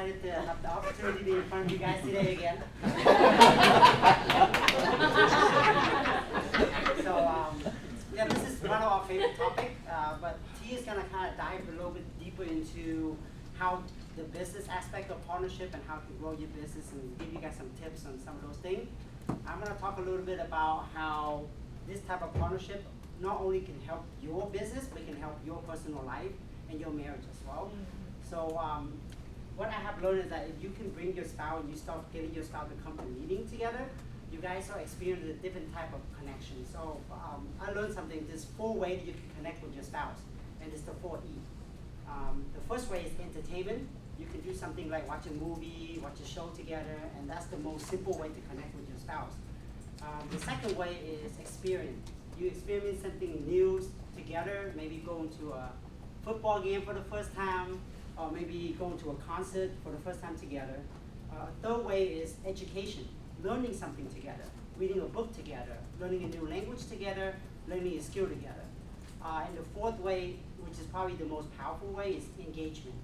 excited to have the opportunity to be in front of you guys today again. Yeah, this is one of our favorite topics, but T is going to kind of dive a little bit deeper into how the business aspect of partnership and how to grow your business and give you guys some tips on some of those things. I'm going to talk a little bit about how this type of partnership not only can help your business, but can help your personal life and your marriage as well. So what I have learned is that if you can bring your spouse and you start getting your spouse to come to a meeting together, you guys are experiencing a different type of connection. So I learned something. There's 4 ways you can connect with your spouse, and it's the 4E. The first way is entertainment. You can do something like watch a movie, watch a show together, and that's the most simple way to connect with your spouse. The second way is experience. You experience something new together, maybe going to a football game for the first time, or maybe going to a concert for the first time together. Third way is education, learning something together, reading a book together, learning a new language together, learning a skill together. And the fourth way, which is probably the most powerful way, is engagement,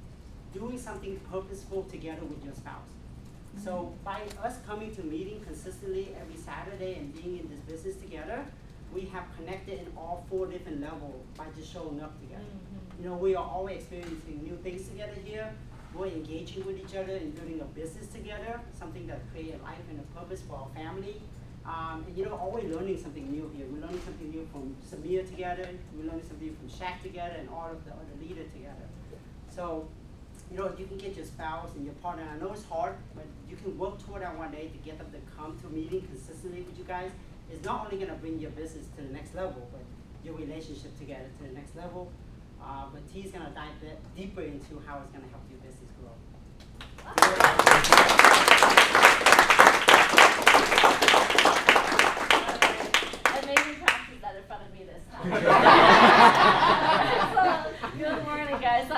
doing something purposeful together with your spouse. So by us coming to meeting consistently every Saturday and being in this business together, we have connected in all 4 different levels by just showing up together. You know, we are always experiencing new things together here. We're engaging with each other and building a business together, something that creates a life and a purpose for our family. And you know, always learning something new here. We're learning something new from Samir together. We're learning something from Shaq together and all of the other leaders together. So, you know, you can get your spouse and your partner. I know it's hard, but you can work toward that one day to get them to come to a meeting consistently with you guys. It's not only going to bring your business to the next level, but your relationship together to the next level. But T is going to dive deeper into how it's going to help your business grow. And maybe practice that in front of me this time. So, good morning, guys.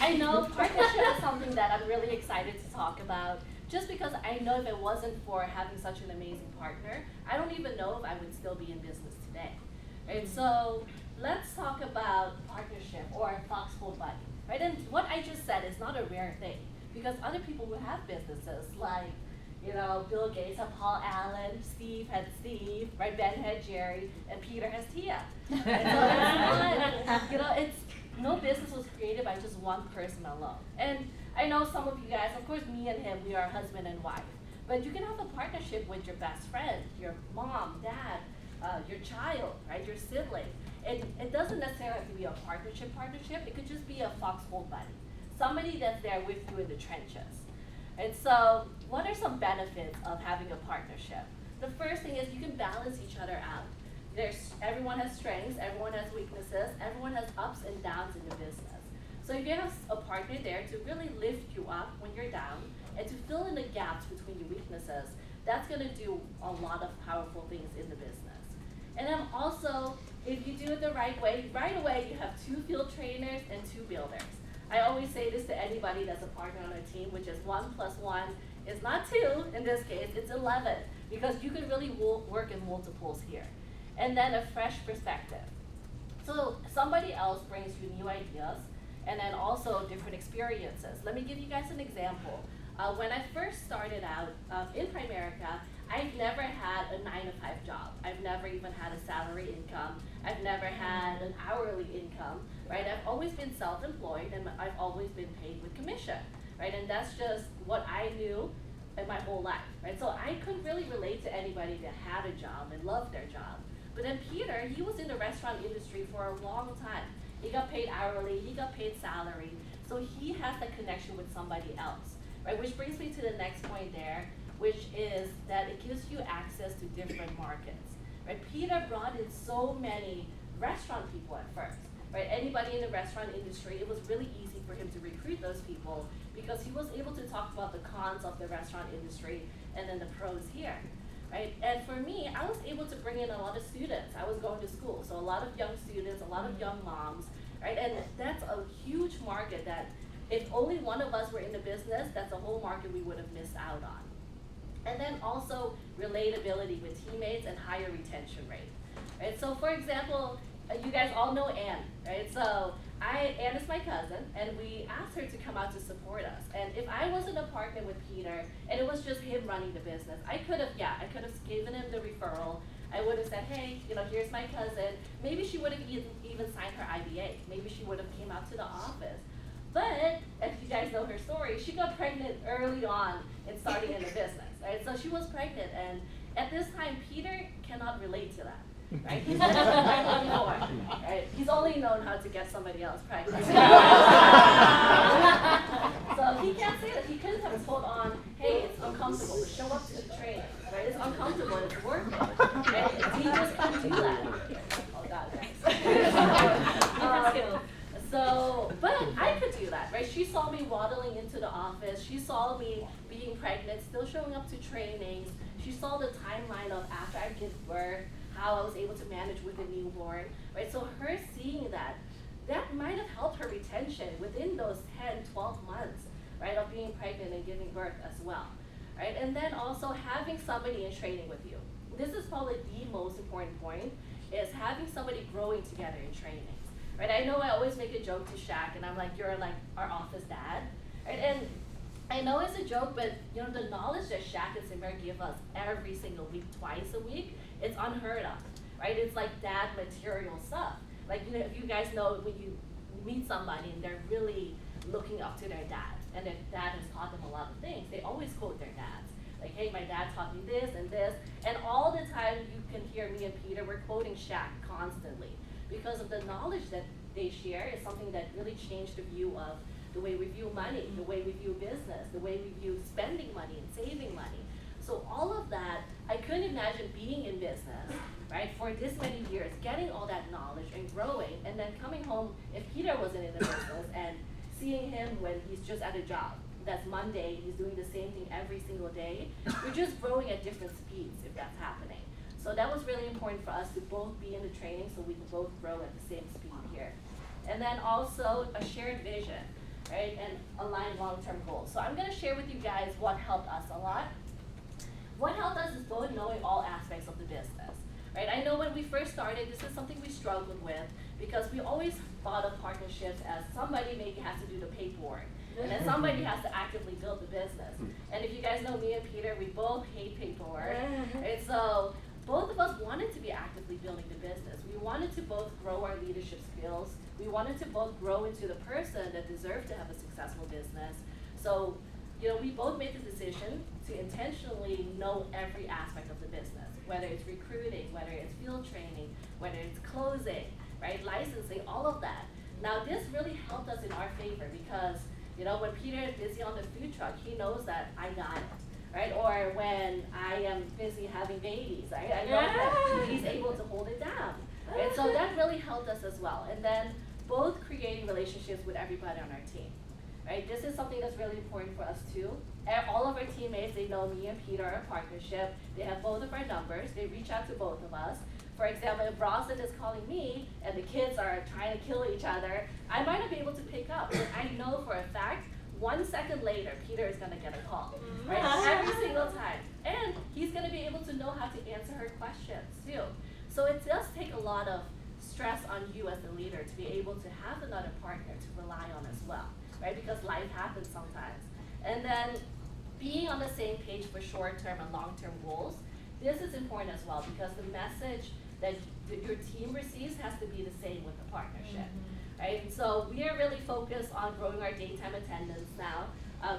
I know partnership is something that I'm really excited to talk about. Just because I know if it wasn't for having such an amazing partner, I don't even know if I would still be in business today. Right? So let's talk about partnership or Foxhole Buddy. Right? And what I just said is not a rare thing because other people who have businesses like, you know, Bill Gates had Paul Allen, Steve had Steve, right? Ben had Jerry, and Peter has Tia. And so it's not, you know, it's no business was created by just one person alone. And I know some of you guys, of course, me and him, we are husband and wife. But you can have a partnership with your best friend, your mom, dad, your child, right? Your sibling. It doesn't necessarily have to be a partnership. It could just be a foxhole buddy, somebody that's there with you in the trenches. And so, what are some benefits of having a partnership? The first thing is you can balance each other out. Everyone has strengths, everyone has weaknesses, everyone has ups and downs in the business. So if you have a partner there to really lift you up when you're down and to fill in the gaps between your weaknesses, that's going to do a lot of powerful things in the business. And then also, if you do it the right away you have 2 field trainers and 2 builders. I always say this to anybody that's a partner on a team, which is 1 + 1 is not 2 in this case, it's 11, because you can really work in multiples here. And then a fresh perspective. So somebody else brings you new ideas and then also different experiences. Let me give you guys an example. When I first started out in Primerica, I've never had a 9-to-5 job. I've never even had a salary income. I've never had an hourly income, right? I've always been self-employed and I've always been paid with commission, right? And that's just what I knew in my whole life, right? So I couldn't really relate to anybody that had a job and loved their job. But then Peter, he was in the restaurant industry for a long time. He got paid hourly, he got paid salary, so he has that connection with somebody else, right? Which brings me to the next point there, which is that it gives you access to different markets, right? Peter brought in so many restaurant people at first, right? Anybody in the restaurant industry, it was really easy for him to recruit those people because he was able to talk about the cons of the restaurant industry and then the pros here. Right? And for me, I was able to bring in a lot of students. I was going to school, so a lot of young students, a lot of young moms, right? And that's a huge market that if only one of us were in the business, that's a whole market we would have missed out on. And then also relatability with teammates and higher retention rate. Right? So for example, you guys all know Anne, right? So Anne is my cousin, and we asked her to come out to support us. And if I wasn't a partner with Peter, and it was just him running the business, I could have given him the referral. I would have said, hey, here's my cousin. Maybe she would have even signed her IBA. Maybe she would have came out to the office. But, if you guys know her story, she got pregnant early on in starting in the business, right? So she was pregnant, and at this time, Peter cannot relate to that. Right? He's never been pregnant before. Right? He's only known how to get somebody else pregnant. So he can't say that. He couldn't have told on, hey, it's uncomfortable to show up to the training. Right? It's uncomfortable, it's worth it. Right? He just couldn't do that. Oh God, thanks. But I could do that, right? She saw me waddling into the office. She saw me being pregnant, still showing up to trainings. She saw the timeline of after I give birth, how I was able to manage with a newborn, right? So her seeing that might have helped her retention within those 10, 12 months, right, of being pregnant and giving birth as well, right? And then also having somebody in training with you. This is probably the most important point, is having somebody growing together in trainings, right? I know I always make a joke to Shaq, and I'm like, you're like our office dad, right? And I know it's a joke, but the knowledge that Shaq and Simar give us every single week, twice a week, it's unheard of, right? It's like dad material stuff. Like, if you guys know, when you meet somebody and they're really looking up to their dad, and their dad has taught them a lot of things, they always quote their dads. Like, hey, my dad taught me this and this. And all the time you can hear me and Peter, we're quoting Shaq constantly. Because of the knowledge that they share is something that really changed the view of the way we view money, the way we view business, the way we view spending money and saving money. So all of that, I couldn't imagine being in business, right, for this many years, getting all that knowledge and growing, and then coming home, if Peter wasn't in the business, and seeing him when he's just at a job. That's Monday, he's doing the same thing every single day. We're just growing at different speeds if that's happening. So that was really important for us to both be in the training so we could both grow at the same speed here. And then also a shared vision, right, and aligned long-term goals. So I'm gonna share with you guys what helped us a lot. What helped us is both knowing all aspects of the business, right? I know when we first started, this is something we struggled with because we always thought of partnerships as somebody maybe has to do the paperwork, and then somebody has to actively build the business. And if you guys know me and Peter, we both hate paperwork, right? So both of us wanted to be actively building the business. We wanted to both grow our leadership skills. We wanted to both grow into the person that deserved to have a successful business. So, we both made the decision to intentionally know every aspect of the business, whether it's recruiting, whether it's field training, whether it's closing, right, licensing, all of that. Now, this really helped us in our favor because, when Peter is busy on the food truck, he knows that I got it, right? Or when I am busy having babies, right? I know that he's able to hold it down, right? So that really helped us as well. And then both creating relationships with everybody on our team. Right? This is something that's really important for us too. All of our teammates, they know me and Peter are a partnership. They have both of our numbers. They reach out to both of us. For example, if Bronson is calling me and the kids are trying to kill each other, I might not be able to pick up. But I know for a fact, 1 second later, Peter is gonna get a call, right? Every single time. And he's gonna be able to know how to answer her questions too. So it does take a lot of stress on you as the leader to be able to have another partner to rely on as well. Right? Because life happens sometimes. And then being on the same page for short-term and long-term goals, this is important as well because the message that your team receives has to be the same with the partnership, right? So we are really focused on growing our daytime attendance now,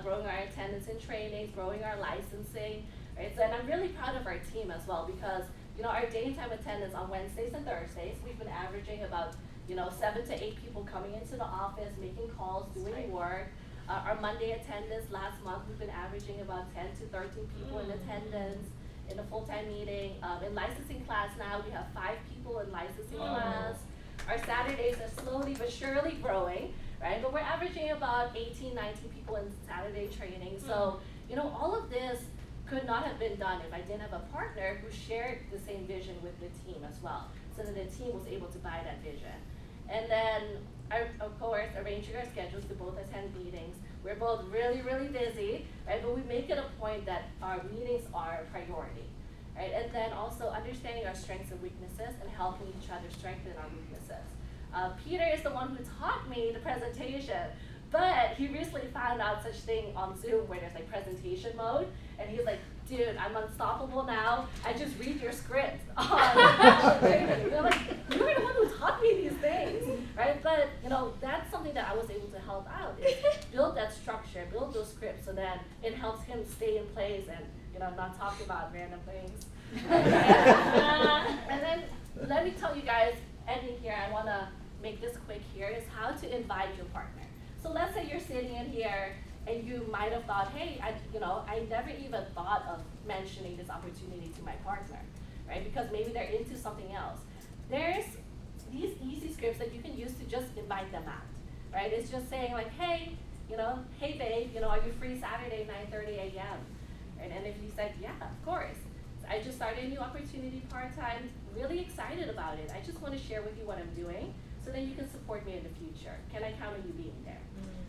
growing our attendance in trainings, growing our licensing, right? So, and I'm really proud of our team as well because, our daytime attendance on Wednesdays and Thursdays, we've been averaging about 7 to 8 people coming into the office, making calls, doing work. Our Monday attendance last month, we've been averaging about 10 to 13 people in attendance in a full-time meeting. In licensing class now, we have 5 people in licensing class. Our Saturdays are slowly but surely growing, right? But we're averaging about 18, 19 people in Saturday training. So, all of this could not have been done if I didn't have a partner who shared the same vision with the team as well, so that the team was able to buy that vision. And then, of course, arranging our schedules to both attend meetings. We're both really, really busy, right? But we make it a point that our meetings are a priority, right? And then also understanding our strengths and weaknesses and helping each other strengthen our weaknesses. Peter is the one who taught me the presentation, but he recently found out such thing on Zoom where there's like presentation mode, and he's like, dude, I'm unstoppable now. I just read your script on training. You're like, you were the one who taught me these things, right? But that's something that I was able to help out, is build that structure, build those scripts so that it helps him stay in place and not talk about random things. And then let me tell you guys, ending here, I want to make this quick here, is how to invite your partner. So let's say you're sitting in here and you might have thought, hey, I never even thought of mentioning this opportunity to my partner, right? Because maybe they're into something else. There's these easy scripts that you can use to just invite them out, right? It's just saying like, hey, hey babe, are you free Saturday, 9:30 a.m.? Right? And if you said, yeah, of course. I just started a new opportunity part-time, really excited about it. I just want to share with you what I'm doing so that you can support me in the future. Can I count on you being there?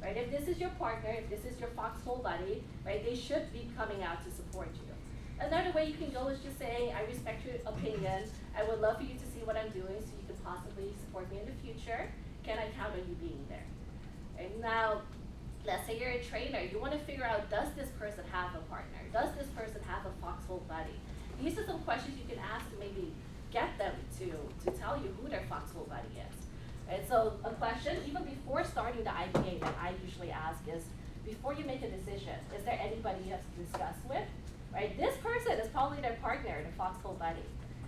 Right? If this is your partner, if this is your foxhole buddy, right, they should be coming out to support you. Another way you can go is just saying, I respect your opinion. I would love for you to see what I'm doing so you can possibly support me in the future. Can I count on you being there? And now, let's say you're a trainer. You want to figure out, does this person have a partner? Does this person have a foxhole buddy? These are some questions you can ask to maybe get them to tell you who their foxhole buddy is. And so a question, even before starting the IPA, that I usually ask is, before you make a decision, is there anybody you have to discuss with? Right? This person is probably their partner, their foxhole buddy.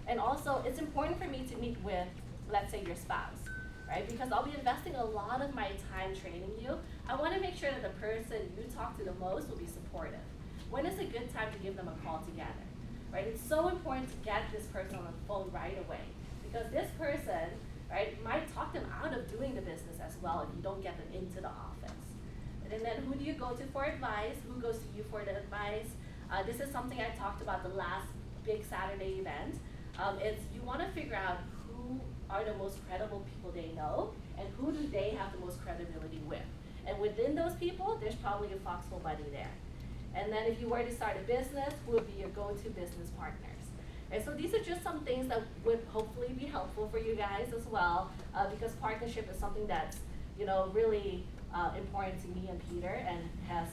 And also, it's important for me to meet with, let's say, your spouse, right? Because I'll be investing a lot of my time training you. I want to make sure that the person you talk to the most will be supportive. When is a good time to give them a call together? Right? It's so important to get this person on the phone right away, because this person, right, might talk them out of doing the business as well if you don't get them into the office. And then who do you go to for advice? Who goes to you for the advice? This is something I talked about the last big Saturday event. It's you want to figure out who are the most credible people they know and who do they have the most credibility with. And within those people, there's probably a foxhole buddy there. And then if you were to start a business, who would be your go-to business partners? And so these are just some things that would hopefully be helpful for you guys as well, because partnership is something that's really important to me and Peter, and has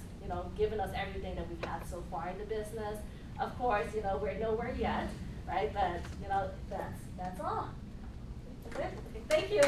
given us everything that we've had so far in the business. Of course, we're nowhere yet, right? But that's all. That's it. Thank you.